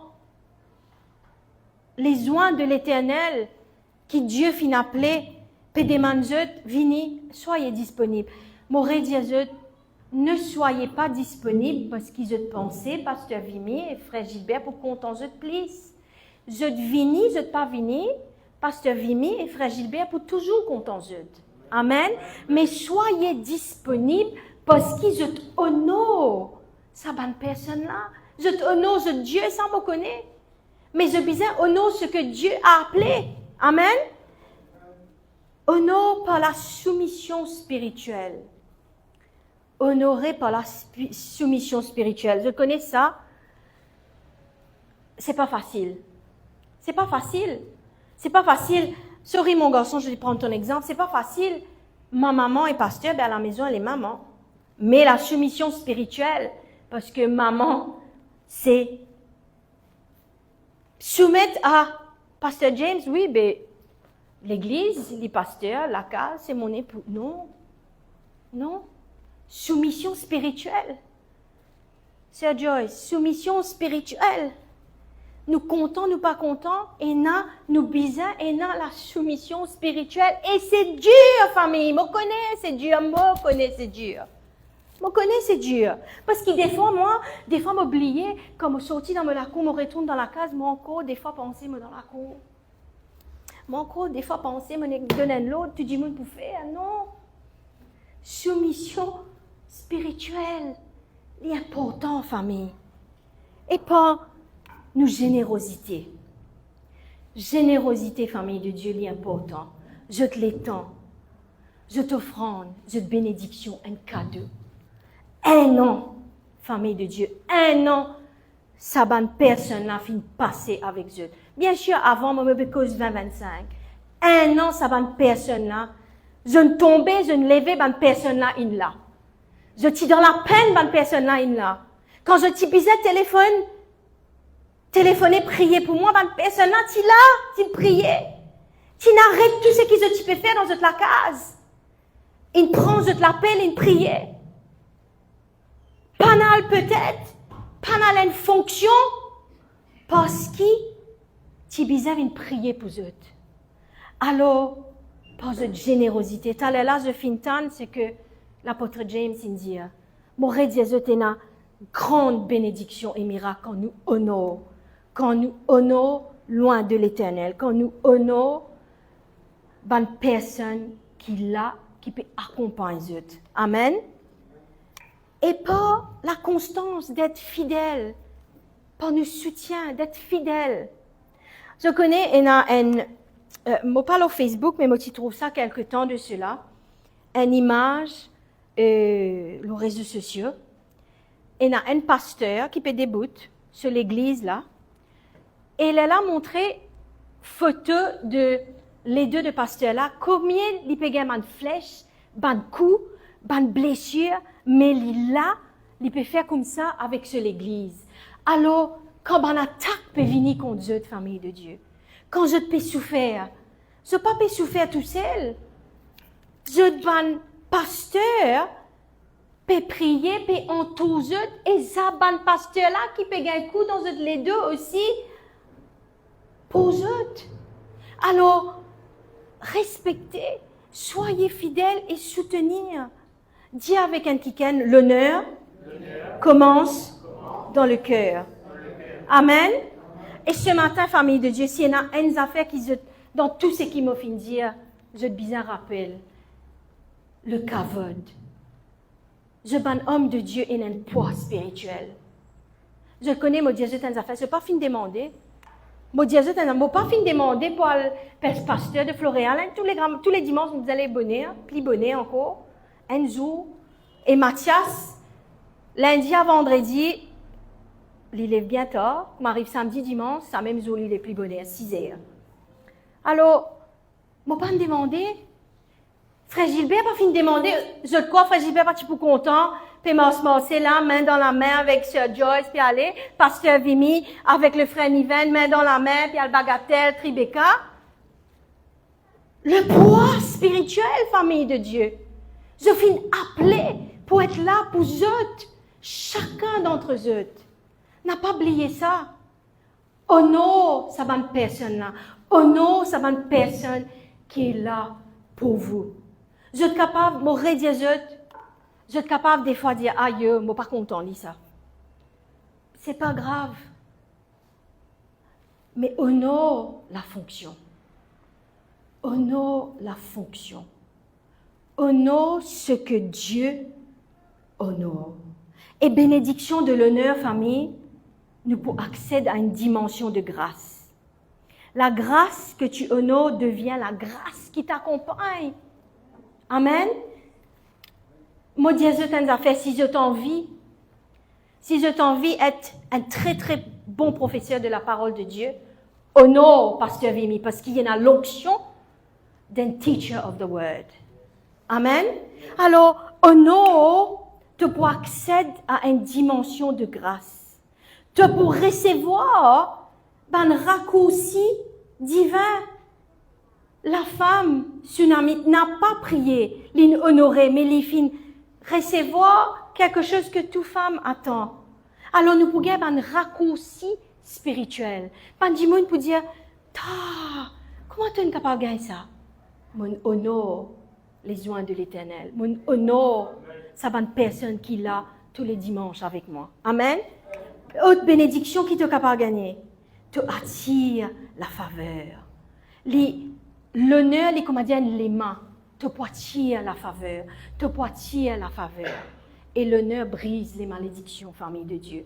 les oins de l'Éternel, qui Dieu fin appelé, peut demander, vini, soyez disponible. M'aurait dit à eux, ne soyez pas disponibles parce qu'ils ont pensé, Pasteur Vimy et Frère Gilbert, pour qu'on t'en plus. Je vini, je pas vini, Pasteur Vimy et Frère Gilbert, pour toujours qu'on t'en Amen. Mais soyez disponibles parce qu'ils ont honor sa bonne personne-là. Je honore ce Dieu, ça me connaît. Mais je besoin honore ce que Dieu a appelé. Amen. Honore par la soumission spirituelle. Honorer par la soumission spirituelle. Je connais ça. C'est pas facile. C'est pas facile. C'est pas facile. Sorry mon garçon, je vais prendre ton exemple. C'est pas facile. Ma maman est pasteur, ben à la maison elle est maman. Mais la soumission spirituelle, parce que maman, c'est soumettre à Pasteur James, oui, ben l'église, les pasteurs, la case, c'est mon époux. Non. Non. Soumission spirituelle. Sir Joyce, soumission spirituelle. Nous comptons, nous pas contents, et nous bisons, et la soumission spirituelle. Et c'est dur, famille. Moi, connais, c'est dur. Moi, connais, c'est dur. Moi, connais, c'est dur. Parce que des fois, m'oublier, quand je sortis dans la cour, je retourne dans la case, moi encore, des fois, penser, moi, dans la cour. Moi encore, des fois, penser, moi, donner l'autre, tu dis, moi, pour faire. Non. Soumission spirituelle. C'est important, famille. Et pas nous générosité. Générosité, famille de Dieu, c'est important. Je te l'étends. Je t'offrande, je te bénédiction, un cadeau. Un an, famille de Dieu, un an, ça bonne personne là fin passer avec Dieu. Bien sûr, avant, moi, me cause 20-25. Un an, ça bonne personne là. Je ne tombais, je ne levais, bonne personne là, in là. Je t'y dans la peine, bonne personne là, in là. Quand je t'y bisais téléphoner, prier pour moi, bonne personne là, t'y là, t'y prier. T'y n'arrête tout ce que tu peux faire dans la case. Il prend, je te l'appelle, il priait. Panal peut-être, panal une fonction, parce que tu besoin de prier pour eux. Alors, par cette générosité, là, je finis c'est que l'apôtre James dit, mon Dieu, une grande bénédiction et miracle quand nous honorons loin de l'Éternel, quand nous honorons une personne qui peut accompagner eux. Amen. Et pas la constance d'être fidèle, par nous soutien, d'être fidèle. Je connais moi parle au Facebook, mais moi tu trouve ça quelque temps de cela, une image, les réseaux sociaux, et il y a un pasteur qui fait des bouts sur l'église là, et il a montré photo de les deux de pasteurs là, combien ils peuvent gagner de flèches, de coups, de blessures, mais là, il peut faire comme ça avec l'église. Alors, quand une attaque peut venir contre Dieu, famille de Dieu, quand je peux souffrir, je ne peux pas souffrir tout seul. Je pasteur peut prier, peut entourer, et ça, pasteur là qui peut gagner un coup dans les deux aussi, pour eux. Alors, respectez, soyez fidèles et soutenir. Dis avec un kiken, l'honneur commence dans le cœur. Amen. Et ce matin, famille de Dieu, s'il y en a une affaire dans tout ce qui m'a fait dire, je te bien rappelle, le kavod. Je suis un homme de Dieu et un poids spirituel. Je connais, mon Dieu, je t'en affaires, je n'ai pas fini de demander. Mon Dieu, je n'ai pas fini de demander pour le pasteur de Floréal. Tous les dimanches, vous allez bonner, puis bonner encore. Un jour, et Mathias, lundi à vendredi, il lève bien tard, m'arrive samedi, dimanche, ça même jour, il est plus bonnet, à 6 heures. Alors, moi pas me demander, Frère Gilbert pas fini de demander, je crois, Frère Gilbert pas pour content, puis c'est là, main dans la main avec Sir Joyce, puis aller, Pasteur Vimy, avec le Frère Niven, main dans la main, puis al Bagatelle, Tribeca. Le poids spirituel, famille de Dieu. Je finis appelé pour être là pour eux, chacun d'entre eux. N'a pas oublié ça. Honore sa bonne personne là. Honore sa bonne personne qui est là pour vous. Je suis capable de me redire Vous êtes capable des fois de dire, aïe, moi pas content, lis ça. C'est pas grave. Mais honore la fonction. Honore la fonction. Honore ce que Dieu honore. Et bénédiction de l'honneur, famille, nous pouvons accéder à une dimension de grâce. La grâce que tu honores devient la grâce qui t'accompagne. Amen. Moi, Dieu t'a fait, si je t'envie être un très, très bon professeur de la parole de Dieu, honore Pasteur Vimy, parce qu'il y a l'onction d'un teacher of the word. Amen. Alors, honore te pour accéder à une dimension de grâce. Te pour recevoir un raccourci divin. La femme tsunamite n'a pas prié, l'honorer, mais l'ifin recevoir quelque chose que toute femme attend. Alors nous pouvons avoir un raccourci spirituel. Pas du monde pour dire, comment tu es capable de gagner ça? Mon honore les joints de l'Éternel. Mon honore, ça va une personne qui est là tous les dimanches avec moi. Amen. Autre bénédiction qui te capable de gagner. Tu attires la faveur. L'honneur, les comédiens, les mains, te attire la faveur. Te attire la faveur. Et l'honneur brise les malédictions, famille de Dieu.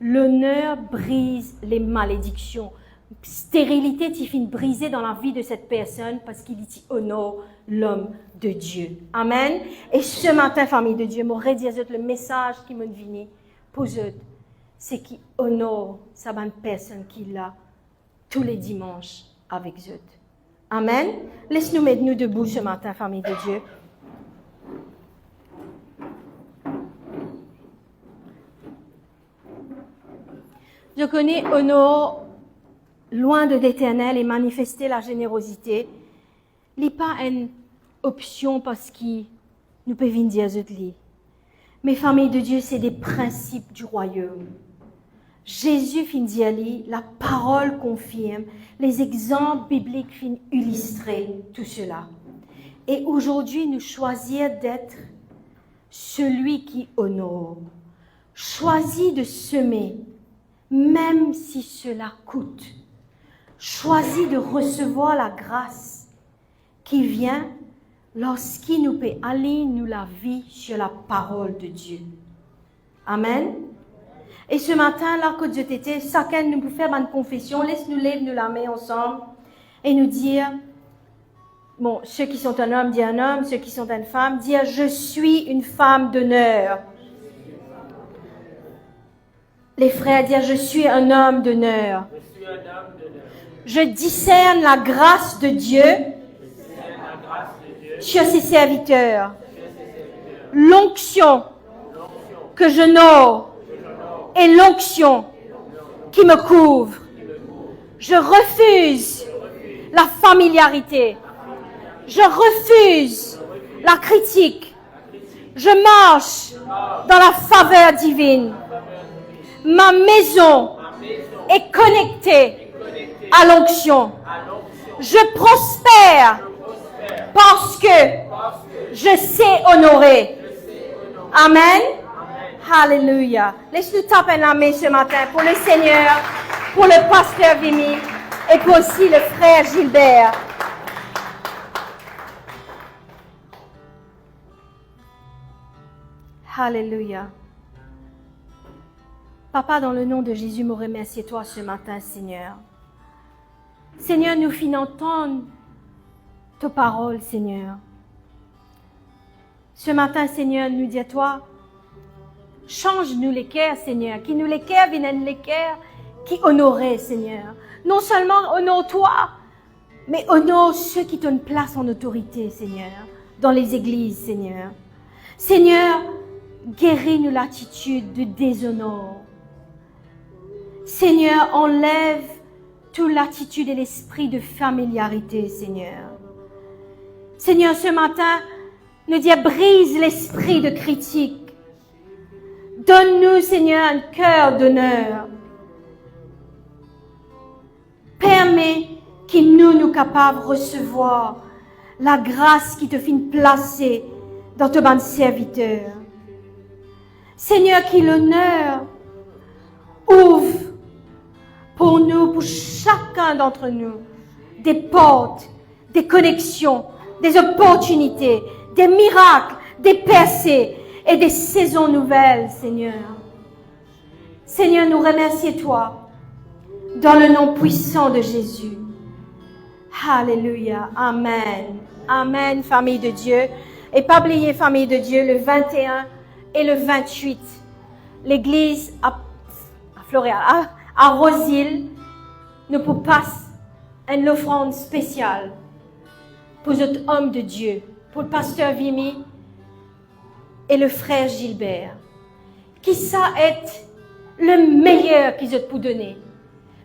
L'honneur brise les malédictions. Stérilité, tu finis brisée dans la vie de cette personne parce qu'il y honore l'homme de Dieu. Amen. Et ce matin, famille de Dieu, m'aurait dit le message qui m'a venu pour eux, c'est qu'il honore sa bonne personne qui est là tous les dimanches avec eux. Amen. Laisse-nous mettre nous debout ce matin, famille de Dieu. Je connais honore loin de l'Éternel et manifester la générosité. Ce n'est pas une option parce qu'il nous peut venir dire zutli. Mais famille de Dieu, c'est des principes du royaume. Jésus fin dire la parole confirme, les exemples bibliques fin illustrer tout cela. Et aujourd'hui, nous choisir d'être celui qui honore. Choisis de semer, même si cela coûte. Choisis de recevoir la grâce qui vient lorsqu'il nous peut aller nous la vie sur la parole de Dieu. Amen. Et ce matin, là, que Dieu t'était, chacun nous peut faire une confession. Laisse-nous lever, nous la main ensemble et nous dire, bon, ceux qui sont un homme, dis un homme, ceux qui sont une femme, dire, je suis une femme d'honneur. Les frères, dire, je suis un homme d'honneur. Je discerne la grâce de Dieu sur ses serviteurs. L'onction que je honore et l'onction qui me couvre. Je refuse la familiarité. Je refuse la critique. Je marche dans la faveur divine. Ma maison est connectée à l'onction. Je prospère parce que je sais honorer. Amen. Alléluia. Laisse-nous taper la main ce matin pour le Seigneur, pour le pasteur Vimy et pour aussi le frère Gilbert. Alléluia. Papa, dans le nom de Jésus, me remercie toi ce matin, Seigneur. Seigneur, nous finissons entendre ta parole, Seigneur. Ce matin, Seigneur, nous dis à toi, change-nous les cœurs, Seigneur, qui nous les cœurs viennent les cœurs qui honoraient, Seigneur. Non seulement honore-toi, mais honore ceux qui t'ont place en autorité, Seigneur, dans les églises, Seigneur. Seigneur, guéris-nous l'attitude de déshonneur. Seigneur, enlève toute l'attitude et l'esprit de familiarité, Seigneur. Seigneur, ce matin, nous dis, brise l'esprit de critique. Donne-nous, Seigneur, un cœur d'honneur. Permets que nous capables de recevoir la grâce qui te fait placer dans ton bon serviteur. Seigneur, que l'honneur ouvre pour nous, pour chacun d'entre nous, des portes, des connexions, des opportunités, des miracles, des percées et des saisons nouvelles, Seigneur. Seigneur, nous remercions toi dans le nom puissant de Jésus. Alléluia. Amen. Amen, famille de Dieu. Et pas oublier, famille de Dieu, le 21 et le 28, l'église à Floréal, à Rosil, nous pour passer une offrande spéciale pour notre homme de Dieu, pour le pasteur Vimy et le frère Gilbert. Qui ça est le meilleur qu'ils ont pour donner.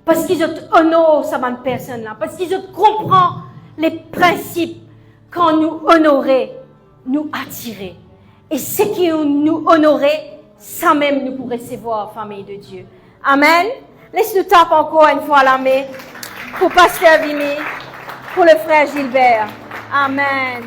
Parce qu'ils ont honoré cette personne-là. Parce qu'ils ont compris les principes quand nous honorer, nous attirer. Et ce qui nous honorer, ça même nous pour recevoir, famille de Dieu. Amen. Laisse-nous taper encore une fois la main pour pasteur Vimy, pour le frère Gilbert. Amen.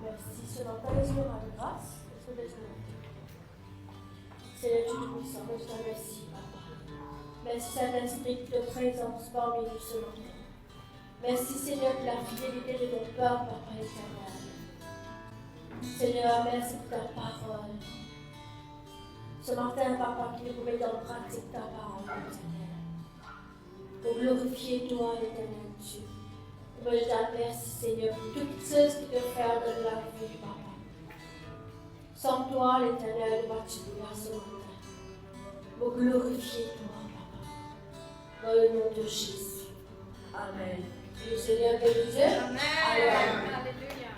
Merci ce matin, laisse-moi rendre grâce. Seigneur Tout-Puissant, je te remercie, Papa. Merci Saint-Esprit de ta présence parmi nous ce matin. Merci Seigneur de la fidélité de ton peuple, Papa éternel. Seigneur, merci pour ta parole. Ce matin, Papa, qui nous met en pratique ta parole, éternel. Pour glorifier toi, l'éternel Dieu. Et moi, je te remercie, Seigneur, pour toutes choses qui te font de la vie, Papa. Sans toi, l'éternel, va-tu à ce matin. Pour glorifier toi, Papa. Dans le nom de Jésus. Amen. Et le Seigneur bénisse. Amen. Amen. Alléluia.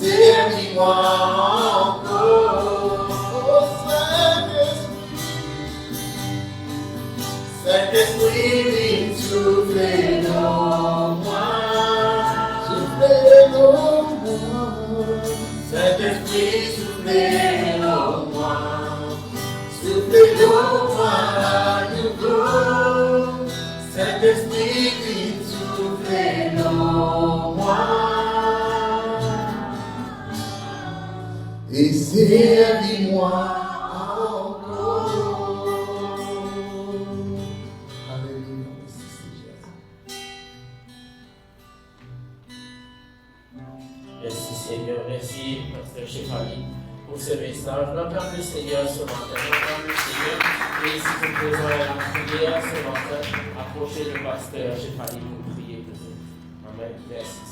Servis-moi encore. Saint-Esprit, soufflez en moi. Soufflez en moi à nouveau. Saint-Esprit, soufflez en moi. Et servis-moi encore. Alléluia, Merci Seigneur, merci Pasteur Chefali pour ce message. N'acclame le Seigneur ce matin, n'acclame le Seigneur. Et si nous faisons la prière ce matin, approchez le Pasteur Chefali pour prier pour nous. Amen. Merci.